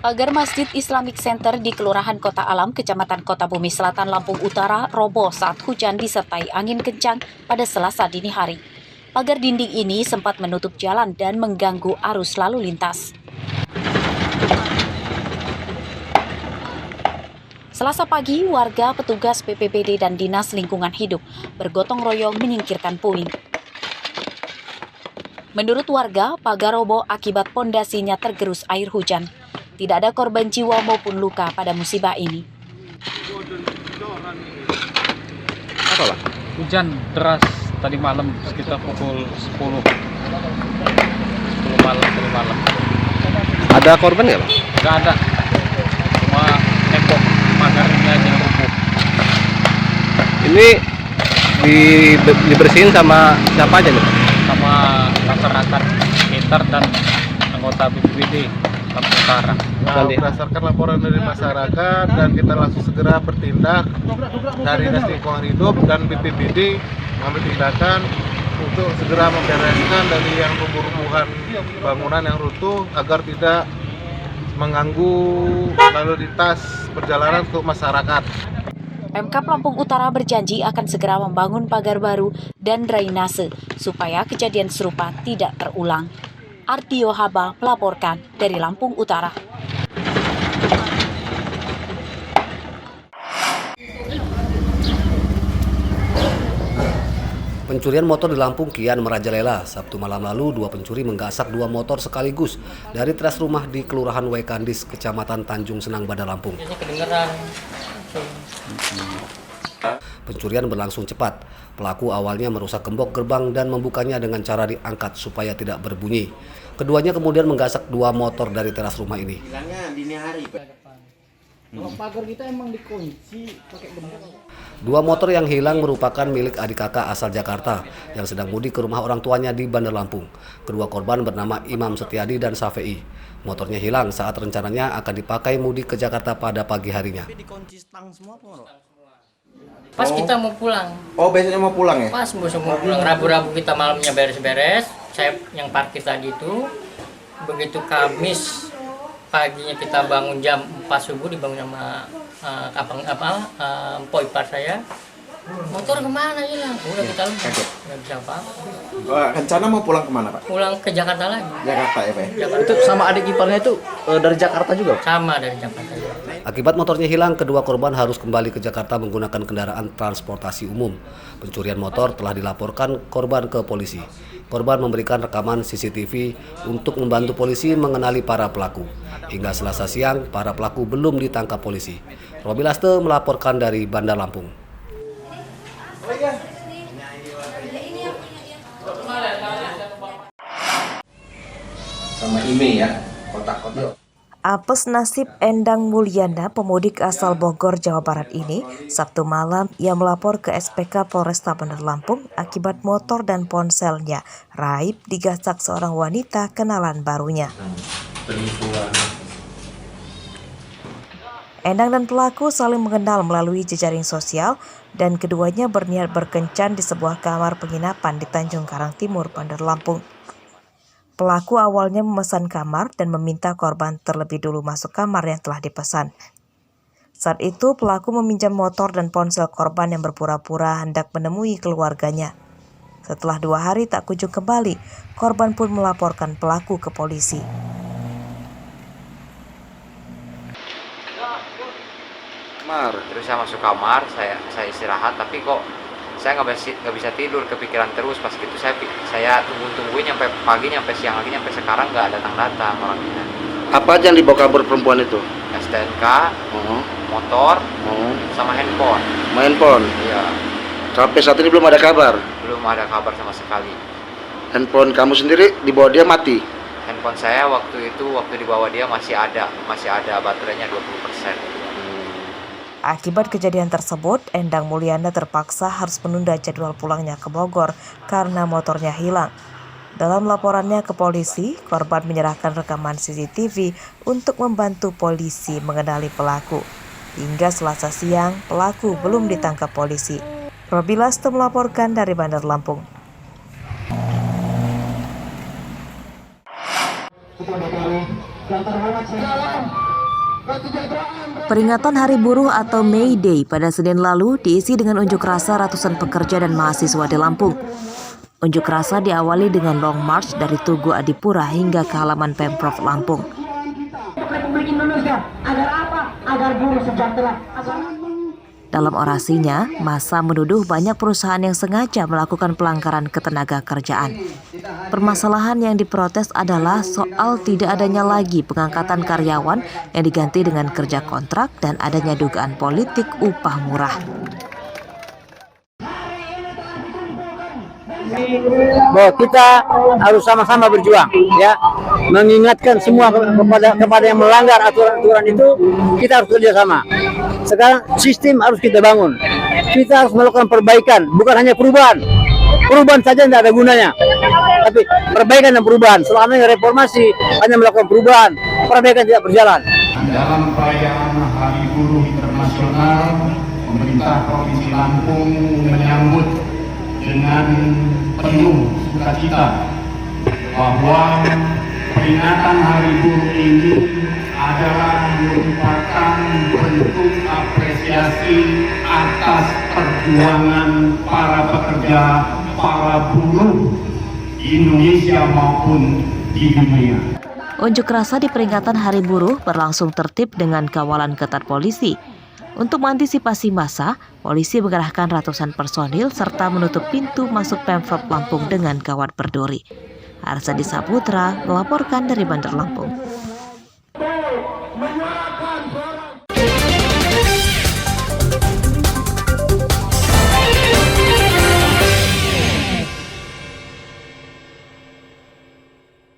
Pagar Masjid Islamic Center di Kelurahan Kota Alam, Kecamatan Kota Bumi Selatan, Lampung Utara, roboh saat hujan disertai angin kencang pada Selasa dini hari. Pagar dinding ini sempat menutup jalan dan mengganggu arus lalu lintas. Selasa pagi, warga, petugas BPBD dan Dinas Lingkungan Hidup bergotong royong menyingkirkan puing. Menurut warga, pagar roboh akibat pondasinya tergerus air hujan. Tidak ada korban jiwa maupun luka pada musibah ini. Apa, Pak? Hujan deras tadi malam sekitar pukul 10 malam. Ada korban nggak, Pak? Nggak ada, cuma tembok pagarnya aja yang rubuh. Ini dibersihin sama siapa aja nih, Pak? Sama masyarakat sekitar dan anggota BPBD Lampung Utara. Nah, berdasarkan laporan dari masyarakat dan kita langsung segera bertindak dari Dinas Lingkungan Hidup dan BPBD mengambil tindakan untuk segera membereskan dari yang rumbuh-rumbuhan bangunan yang runtuh agar tidak mengganggu lalu lintas perjalanan untuk masyarakat. Pemkab Lampung Utara berjanji akan segera membangun pagar baru dan drainase supaya kejadian serupa tidak terulang. Ardio Haba melaporkan dari Lampung Utara. Pencurian motor di Lampung kian merajalela. Sabtu malam lalu, dua pencuri menggasak dua motor sekaligus dari teras rumah di Kelurahan Waikandis, Kecamatan Tanjung Senang, Bandar Lampung. Pencurian berlangsung cepat. Pelaku awalnya merusak gembok gerbang dan membukanya dengan cara diangkat supaya tidak berbunyi. Keduanya kemudian menggasak dua motor dari teras rumah ini. Dua motor yang hilang merupakan milik adik kakak asal Jakarta yang sedang mudik ke rumah orang tuanya di Bandar Lampung. Kedua korban bernama Imam Setiadi dan Safei. Motornya hilang saat rencananya akan dipakai mudik ke Jakarta pada pagi harinya. Pas kita mau pulang. Oh, besoknya mau pulang ya? Pas mau pulang, rabu-rabu kita malamnya beres-beres. Saya yang parkir tadi itu, begitu Kamis paginya kita bangun jam 4 subuh, dibangun sama poipar saya. Motor kemana hilang? Udah kita lupa, nggak bisa apa-apa. Rencana mau pulang kemana, Pak? Pulang ke Jakarta lagi. Jakarta ya, Pak? Jakarta. Itu sama adik iparnya itu dari Jakarta juga? Sama dari Jakarta. Akibat motornya hilang, kedua korban harus kembali ke Jakarta menggunakan kendaraan transportasi umum. Pencurian motor telah dilaporkan korban ke polisi. Korban memberikan rekaman CCTV untuk membantu polisi mengenali para pelaku. Hingga Selasa siang, para pelaku belum ditangkap polisi. Robi Laste melaporkan dari Bandar Lampung. Sama IMEI ya, kotak-kotak. Apes nasib Endang Mulyana, pemudik asal Bogor, Jawa Barat ini, Sabtu malam ia melapor ke SPK Polresta Bandar Lampung akibat motor dan ponselnya raib digasak seorang wanita kenalan barunya. Endang dan pelaku saling mengenal melalui jejaring sosial dan keduanya berniat berkencan di sebuah kamar penginapan di Tanjung Karang Timur, Bandar Lampung. Pelaku awalnya memesan kamar dan meminta korban terlebih dulu masuk kamar yang telah dipesan. Saat itu pelaku meminjam motor dan ponsel korban yang berpura-pura hendak menemui keluarganya. Setelah 2 hari tak kunjung kembali, korban pun melaporkan pelaku ke polisi. Terus saya masuk kamar, saya istirahat, tapi kok saya nggak bisa tidur, kepikiran terus. Pas gitu saya tungguin sampai pagi, sampai siang lagi, sampai sekarang nggak datang orangnya. Apa aja yang dibawa kabur perempuan itu? STNK, motor, sama handphone. Handphone? Iya. Sampai saat ini belum ada kabar? Belum ada kabar sama sekali. Handphone kamu sendiri dibawa dia mati? Handphone saya waktu dibawa dia masih ada baterainya 20%. Akibat kejadian tersebut, Endang Mulyana terpaksa harus menunda jadwal pulangnya ke Bogor karena motornya hilang. Dalam laporannya ke polisi, korban menyerahkan rekaman CCTV untuk membantu polisi mengenali pelaku. Hingga Selasa siang, pelaku belum ditangkap polisi. Robi Laste melaporkan dari Bandar Lampung. Kita bertaruh yang terhormat Peringatan Hari Buruh atau May Day pada Senin lalu diisi dengan unjuk rasa ratusan pekerja dan mahasiswa di Lampung. Unjuk rasa diawali dengan long march dari Tugu Adipura hingga ke halaman Pemprov Lampung. Republik Indonesia agar apa? Agar buruh sejahtera. Dalam orasinya, massa menuduh banyak perusahaan yang sengaja melakukan pelanggaran ketenaga kerjaan. Permasalahan yang diprotes adalah soal tidak adanya lagi pengangkatan karyawan yang diganti dengan kerja kontrak dan adanya dugaan politik upah murah. Bahwa kita harus sama-sama berjuang, ya, mengingatkan semua kepada yang melanggar aturan-aturan itu, kita harus kerjasama. Sekarang sistem harus kita bangun, kita harus melakukan perbaikan, bukan hanya perubahan. Perubahan saja tidak ada gunanya, tapi perbaikan dan perubahan. Selama ini reformasi hanya melakukan perubahan, perbaikan tidak berjalan. Dalam perayaan Hari Buruh Internasional, pemerintah Provinsi Lampung menyambut dengan penuh sukacita bahwa peringatan Hari Buruh ini adalah merupakan bentuk apresiasi atas perjuangan para pekerja, para buruh di Indonesia maupun di dunia. Unjuk rasa di peringatan Hari Buruh berlangsung tertib dengan kawalan ketat polisi. Untuk mengantisipasi massa, polisi mengerahkan ratusan personil serta menutup pintu masuk Pemprov Lampung dengan kawat berduri. Arsadi Saputra melaporkan dari Bandar Lampung.